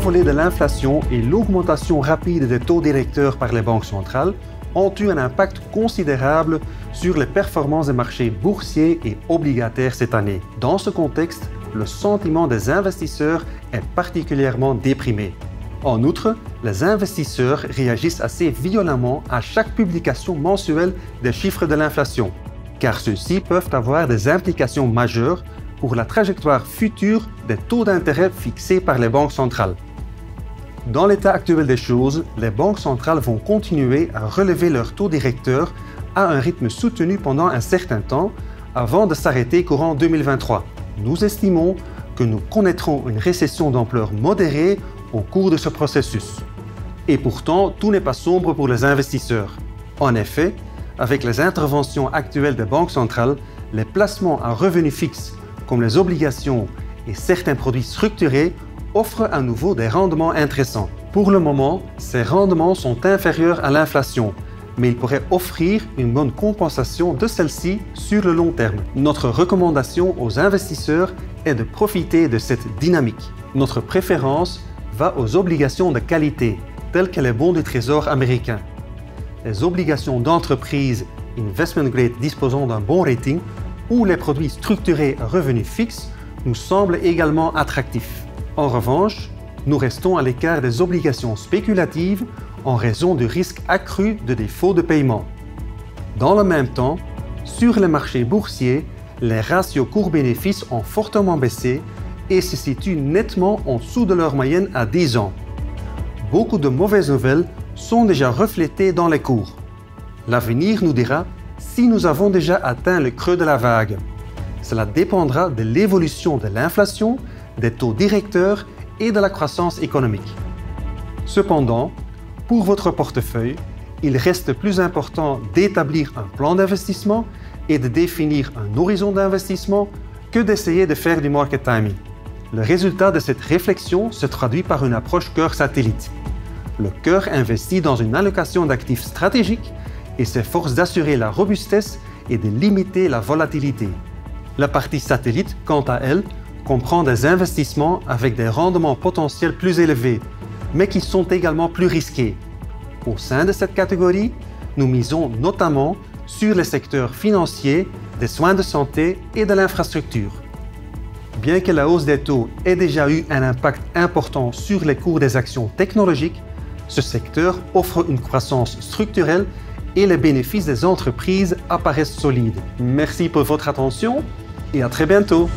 l'envolée de l'inflation et l'augmentation rapide des taux directeurs par les banques centrales ont eu un impact considérable sur les performances des marchés boursiers et obligataires cette année. Dans ce contexte, le sentiment des investisseurs est particulièrement déprimé. En outre, les investisseurs réagissent assez violemment à chaque publication mensuelle des chiffres de l'inflation, car ceux-ci peuvent avoir des implications majeures pour la trajectoire future des taux d'intérêt fixés par les banques centrales. Dans l'état actuel des choses, les banques centrales vont continuer à relever leurs taux directeurs à un rythme soutenu pendant un certain temps avant de s'arrêter courant 2023. Nous estimons que nous connaîtrons une récession d'ampleur modérée au cours de ce processus. Et pourtant, tout n'est pas sombre pour les investisseurs. En effet, avec les interventions actuelles des banques centrales, les placements à revenus fixes, comme les obligations et certains produits structurés, offrent à nouveau des rendements intéressants. Pour le moment, ces rendements sont inférieurs à l'inflation, mais ils pourraient offrir une bonne compensation de celle-ci sur le long terme. Notre recommandation aux investisseurs est de profiter de cette dynamique. Notre préférence va aux obligations de qualité, telles que les bons du Trésor américain. Les obligations d'entreprise investment grade disposant d'un bon rating ou les produits structurés à revenus fixes nous semblent également attractifs. En revanche, nous restons à l'écart des obligations spéculatives en raison du risque accru de défaut de paiement. Dans le même temps, sur les marchés boursiers, les ratios cours-bénéfices ont fortement baissé et se situent nettement en dessous de leur moyenne à 10 ans. Beaucoup de mauvaises nouvelles sont déjà reflétées dans les cours. L'avenir nous dira si nous avons déjà atteint le creux de la vague. Cela dépendra de l'évolution de l'inflation, des taux directeurs et de la croissance économique. Cependant, pour votre portefeuille, il reste plus important d'établir un plan d'investissement et de définir un horizon d'investissement que d'essayer de faire du market timing. Le résultat de cette réflexion se traduit par une approche cœur satellite. Le cœur investit dans une allocation d'actifs stratégiques et s'efforce d'assurer la robustesse et de limiter la volatilité. La partie satellite, quant à elle, comprend des investissements avec des rendements potentiels plus élevés, mais qui sont également plus risqués. Au sein de cette catégorie, nous misons notamment sur les secteurs financiers, des soins de santé et de l'infrastructure. Bien que la hausse des taux ait déjà eu un impact important sur les cours des actions technologiques, ce secteur offre une croissance structurelle et les bénéfices des entreprises apparaissent solides. Merci pour votre attention et à très bientôt.